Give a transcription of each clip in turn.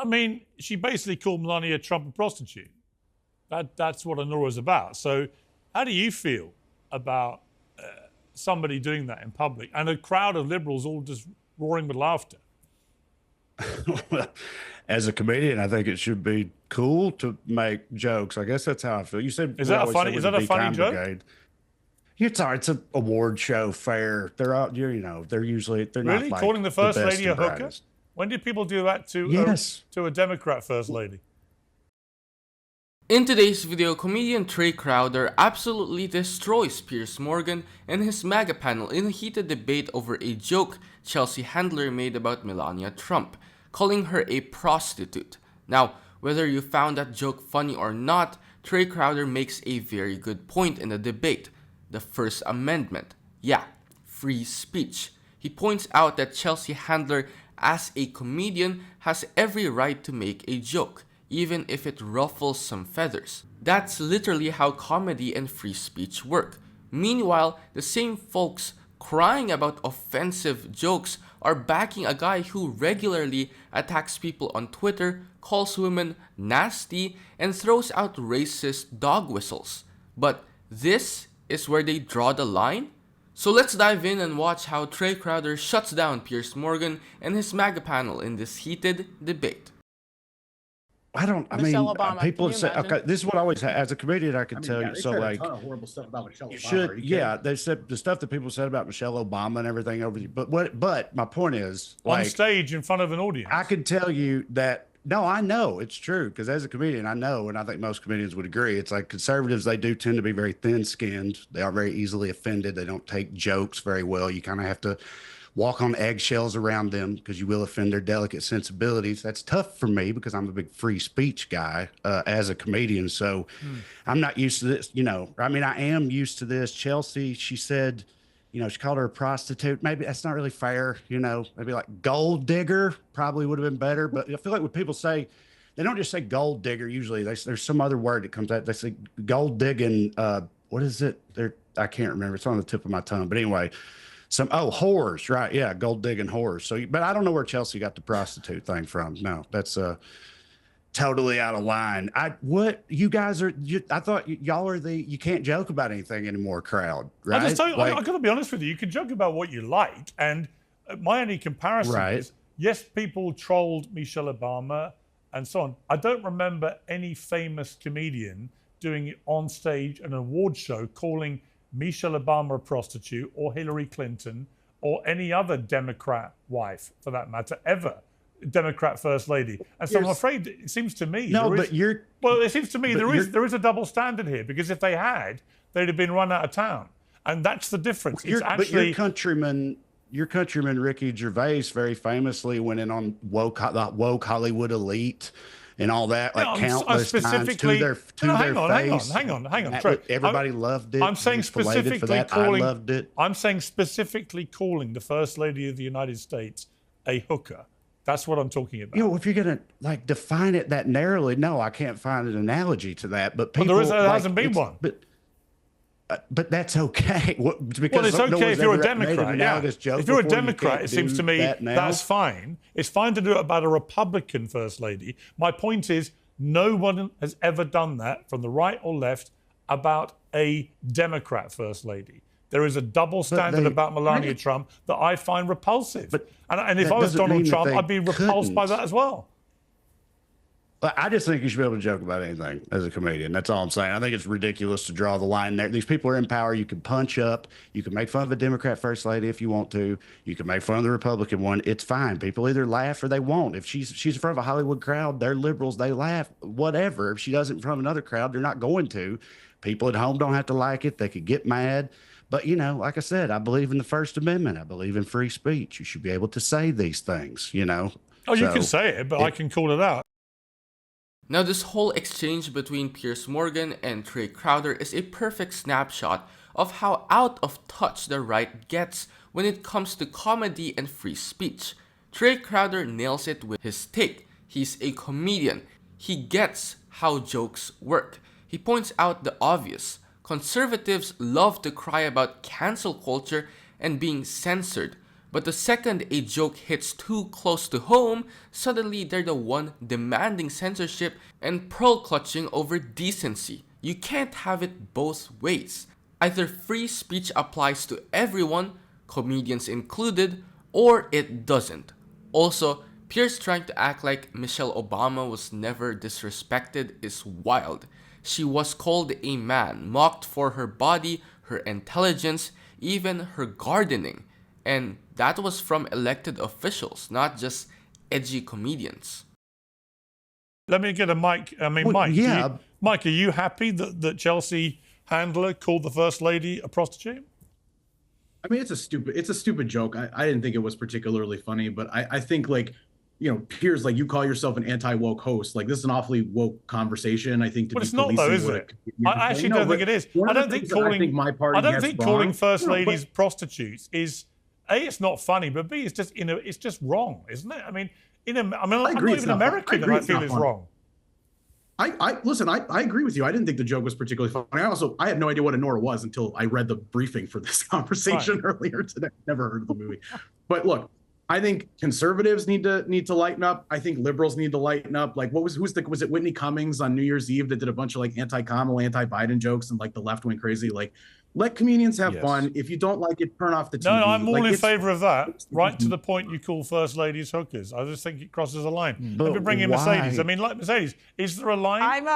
I mean, she basically called Melania Trump a prostitute. That's what Honora is about. So how do you feel about somebody doing that in public and a crowd of liberals all just roaring with laughter? Well, as a comedian, I think it should be cool to make jokes. I guess that's how I feel. You said, is that a funny joke? Brigade. It's an award show fair. They're out, they're usually, they're really? Not like calling the first the lady a hooker? When did people do that to a Democrat first lady? In today's video, comedian Trae Crowder absolutely destroys Piers Morgan and his MAGA panel in a heated debate over a joke Chelsea handler made about Melania Trump, calling her a prostitute. Now, whether you found that joke funny or not, Trae Crowder makes a very good point in the debate. The First Amendment. Yeah, free speech. He points out that Chelsea handler, as a comedian, has every right to make a joke, even if it ruffles some feathers. That's literally how comedy and free speech work. Meanwhile, the same folks crying about offensive jokes are backing a guy who regularly attacks people on Twitter, calls women nasty, and throws out racist dog whistles. But this is where they draw the line? So let's dive in and watch how Trae Crowder shuts down Piers Morgan and his MAGA panel in this heated debate. Michelle Obama, people have said, okay, this is what I always, as a comedian, I can tell you. So, like, a ton of horrible stuff about Michelle Obama. Yeah, they said the stuff that people said about Michelle Obama and everything over. But my point is, on stage in front of an audience, I can tell you that. No, I know it's true because as a comedian, I know, and I think most comedians would agree. It's like conservatives; they do tend to be very thin-skinned. They are very easily offended. They don't take jokes very well. You kind of have to walk on eggshells around them because you will offend their delicate sensibilities. That's tough for me because I'm a big free speech guy as a comedian. So I'm not used to this, I mean, I am used to this. Chelsea, she said, she called her a prostitute. Maybe that's not really fair. Maybe like gold digger probably would have been better. But I feel like when people say, they don't just say gold digger. Usually there's some other word that comes out. They say gold digging. What is it? I can't remember. It's on the tip of my tongue. But anyway, whores, right? Yeah, gold digging whores. So, but I don't know where Chelsea got the prostitute thing from. No, that's totally out of line. What you guys are? I thought y'all are you can't joke about anything anymore crowd, right? I got to be honest with you. You can joke about what you like, and my only comparison is yes, people trolled Michelle Obama and so on. I don't remember any famous comedian doing it on stage at an award show calling Michelle Obama a prostitute, or Hillary Clinton, or any other Democrat wife, for that matter, ever. Democrat first lady. And so I'm afraid it seems to me it seems to me there is a double standard here, because if they had, they'd have been run out of town. And that's the difference. But your countryman Ricky Gervais very famously went in on the woke Hollywood elite and all that, like countless times to their face. Hang on. Everybody loved it. I'm saying specifically calling. I loved it. I'm saying specifically calling the First Lady of the United States a hooker. That's what I'm talking about. If you're gonna define it that narrowly, no, I can't find an analogy to that. But people, there hasn't been one. But that's okay. Because it's okay if you're a Democrat. If you're a Democrat, it seems to me that's fine. It's fine to do it about a Republican First Lady. My point is, no one has ever done that from the right or left about a Democrat First Lady. There is a double standard about Melania Trump that I find repulsive. And if I was Donald Trump, I'd be repulsed by that as well. I just think you should be able to joke about anything as a comedian. That's all I'm saying. I think it's ridiculous to draw the line there. These people are in power. You can punch up. You can make fun of a Democrat First Lady if you want to. You can make fun of the Republican one. It's fine. People either laugh or they won't. If she's in front of a Hollywood crowd, they're liberals. They laugh. Whatever. If she does it in front of another crowd, they're not going to. People at home don't have to like it. They could get mad. But, like I said, I believe in the First Amendment. I believe in free speech. You should be able to say these things, Oh, you can say it, but I can call it out. Now, this whole exchange between Piers Morgan and Trae Crowder is a perfect snapshot of how out of touch the right gets when it comes to comedy and free speech. Trae Crowder nails it with his take. He's a comedian. He gets how jokes work. He points out the obvious. Conservatives love to cry about cancel culture and being censored, But the second a joke hits too close to home, suddenly they're the one demanding censorship and pearl clutching over decency. You can't have it both ways. Either free speech applies to everyone, comedians included, or it doesn't. Also, Piers trying to act like Michelle Obama was never disrespected is wild. She was called a man, mocked for her body, her intelligence, even her gardening. And that was from elected officials, not just edgy comedians. Let me get a Mike. Mike. Yeah. Mike, are you happy that Chelsea Handler called the First Lady a prostitute? I mean, it's a stupid joke. I didn't think it was particularly funny, but I think, like, you know, Piers, like, you call yourself an anti-woke host. Like, this is an awfully woke conversation, I think, to be it's not, though, is it? I actually don't think it is. I don't think calling First Ladies prostitutes is, A, it's not funny, but B, it's just wrong, isn't it? I mean, I'm not even American, and I feel it's wrong. Listen, I agree with you. I didn't think the joke was particularly funny. I had no idea what a Nora was until I read the briefing for this conversation earlier today. Never heard of the movie. But look, I think conservatives need to lighten up. I think liberals need to lighten up. Like, was it Whitney Cummings on New Year's Eve that did a bunch of, like, anti-Kamala, anti-Biden jokes, and, like, the left went crazy? Like, let comedians have fun. If you don't like it, turn off the TV. No, I'm all in favor of that. Right to the point you call First Ladies hookers. I just think it crosses a line. Let me bring in Mercedes. I mean, like, Mercedes, is there a line?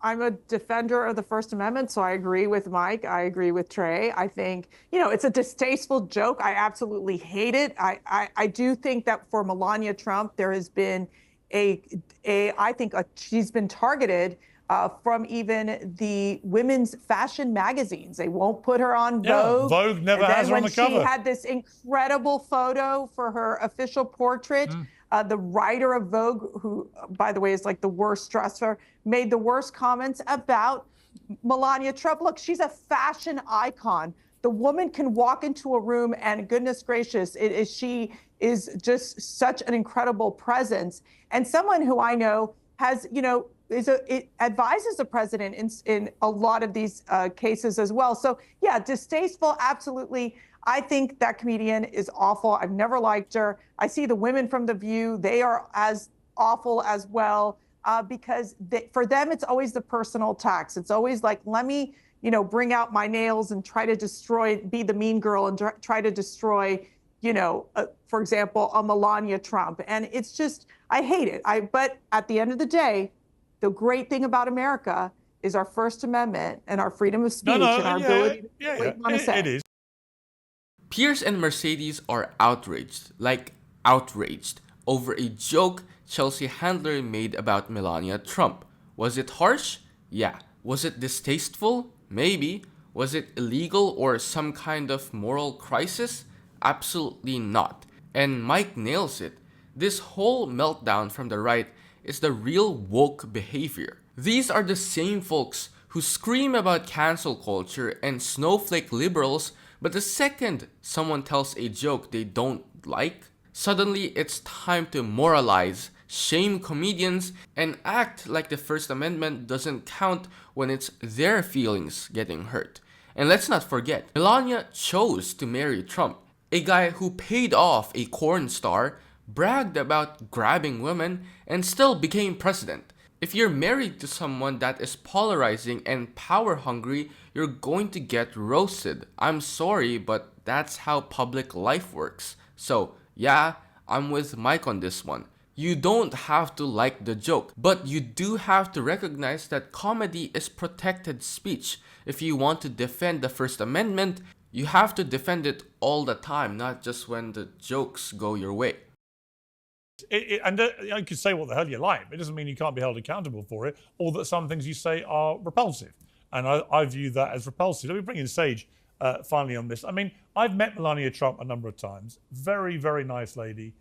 I'm a defender of the First Amendment, so I agree with Mike. I agree with Trey. I think, it's a distasteful joke. I absolutely hate it. I do think that for Melania Trump, there has been she's been targeted from even the women's fashion magazines. They won't put her on Vogue. Vogue never has her on the cover. She had this incredible photo for her official portrait. The writer of Vogue, who, by the way, is like the worst dresser, made the worst comments about Melania Trump. Look, she's a fashion icon. The woman can walk into a room and, goodness gracious, she is just such an incredible presence. And someone who I know has, it advises the president in a lot of these cases as well. So, yeah, distasteful, absolutely. I think that comedian is awful. I've never liked her. I see the women from The View. They are as awful as well because for them, it's always the personal attacks. It's always like, let me, bring out my nails and try to destroy, be the mean girl and try to destroy, for example, a Melania Trump. And it's just, I hate it. But at the end of the day, the great thing about America is our First Amendment and our freedom of speech and our ability to say what you want to say. It is. Piers and Mercedes are outraged, over a joke Chelsea Handler made about Melania Trump. Was it harsh? Yeah. Was it distasteful? Maybe. Was it illegal or some kind of moral crisis? Absolutely not. And Mike nails it. This whole meltdown from the right is the real woke behavior. These are the same folks who scream about cancel culture and snowflake liberals, but the second someone tells a joke they don't like, suddenly it's time to moralize, shame comedians, and act like the First Amendment doesn't count when it's their feelings getting hurt. And let's not forget, Melania chose to marry Trump, a guy who paid off a corn star, bragged about grabbing women, and still became president. If you're married to someone that is polarizing and power hungry, you're going to get roasted. I'm sorry, but that's how public life works. So, yeah, I'm with Mike on this one. You don't have to like the joke, but you do have to recognize that comedy is protected speech. If you want to defend the First Amendment, you have to defend it all the time, not just when the jokes go your way. You can say what the hell you like, but it doesn't mean you can't be held accountable for it, or that some things you say are repulsive. And I view that as repulsive. Let me bring in Sage finally on this. I mean, I've met Melania Trump a number of times. Very, very nice lady.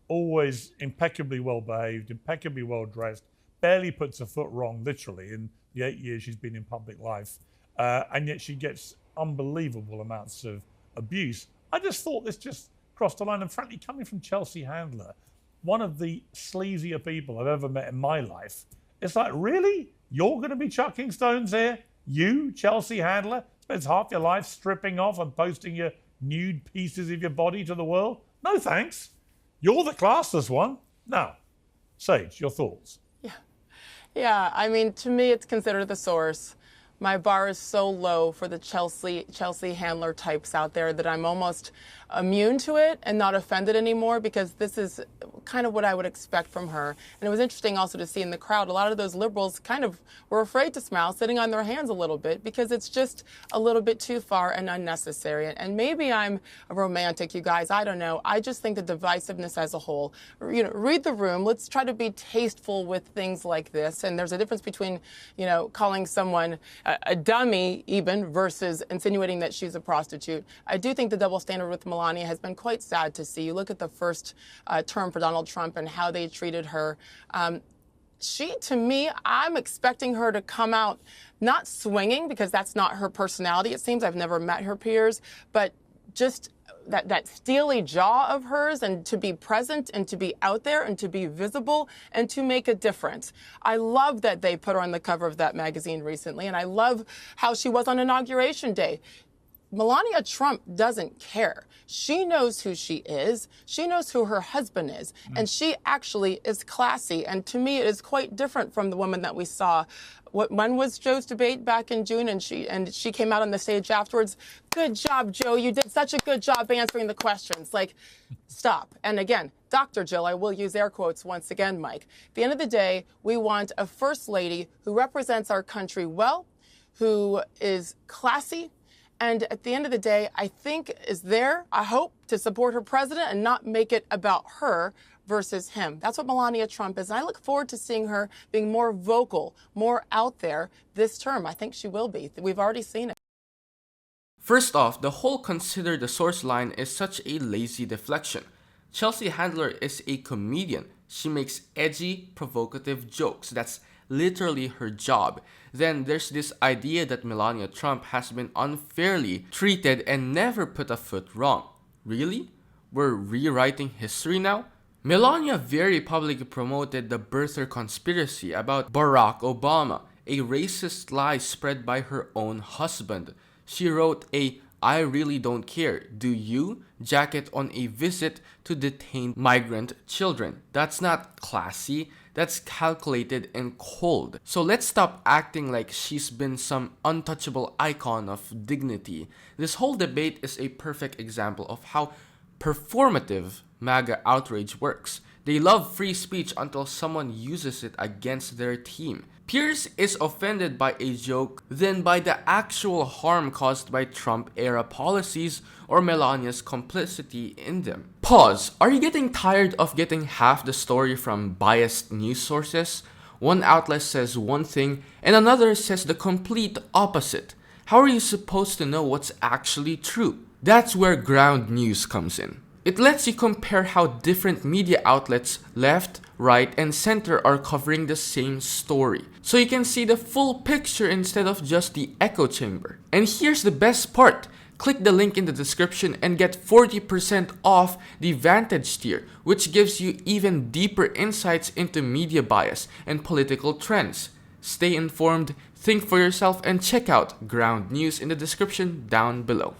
Always impeccably well behaved, impeccably well dressed. Barely puts a foot wrong, literally, in the 8 years she's been in public life. And yet she gets unbelievable amounts of abuse. I just thought this just crossed the line. And frankly, coming from Chelsea Handler, one of the sleazier people I've ever met in my life, it's like, really? You're going to be chucking stones here? You, Chelsea Handler, spends half your life stripping off and posting your nude pieces of your body to the world? No thanks. You're the classless one. Now, Sage, your thoughts? Yeah, I mean, to me, it's considered the source. My bar is so low for the Chelsea handler types out there that I'm almost immune to it and not offended anymore, because this is kind of what I would expect from her. And it was interesting also to see in the crowd, a lot of those liberals kind of were afraid to smile, sitting on their hands a little bit, because it's just a little bit too far and unnecessary. And maybe I'm a romantic, you guys, I don't know. I just think the divisiveness as a whole, read the room. Let's try to be tasteful with things like this. And there's a difference between, calling someone a dummy even versus insinuating that she's a prostitute. I do think the double standard with Melania has been quite sad to see. You look at the first term for Donald Trump and how they treated her. To me, I'm expecting her to come out not swinging, because that's not her personality, it seems. I've never met her peers, but just that steely jaw of hers, and to be present and to be out there and to be visible and to make a difference. I love that they put her on the cover of that magazine recently, and I love how she was on Inauguration Day. Melania Trump doesn't care. She knows who she is. She knows who her husband is. And she actually is classy. And to me, it is quite different from the woman that we saw. When was Joe's debate? Back in June, and she came out on the stage afterwards. Good job, Joe. You did such a good job answering the questions. Like, stop. And again, Dr. Jill, I will use air quotes once again, Mike. At the end of the day, we want a first lady who represents our country well, who is classy, and at the end of the day, I think is there, I hope, to support her president and not make it about her versus him. That's what Melania Trump is. And I look forward to seeing her being more vocal, more out there this term. I think she will be. We've already seen it. First off, the whole consider the source line is such a lazy deflection. Chelsea Handler is a comedian. She makes edgy, provocative jokes. That's literally her job. Then there's this idea that Melania Trump has been unfairly treated and never put a foot wrong. Really? We're rewriting history now? Melania very publicly promoted the birther conspiracy about Barack Obama, a racist lie spread by her own husband. She wrote a "I really don't care, do you?" jacket on a visit to detained migrant children. That's not classy. That's calculated and cold. So let's stop acting like she's been some untouchable icon of dignity. This whole debate is a perfect example of how performative MAGA outrage works. They love free speech until someone uses it against their team. Piers is offended by a joke, then by the actual harm caused by Trump-era policies or Melania's complicity in them. Pause. Are you getting tired of getting half the story from biased news sources? One outlet says one thing and another says the complete opposite. How are you supposed to know what's actually true? That's where ground news comes in. It lets you compare how different media outlets, left, right, and center are covering the same story. So you can see the full picture instead of just the echo chamber. And here's the best part. Click the link in the description and get 40% off the Vantage tier, which gives you even deeper insights into media bias and political trends. Stay informed, think for yourself, and check out ground news in the description down below.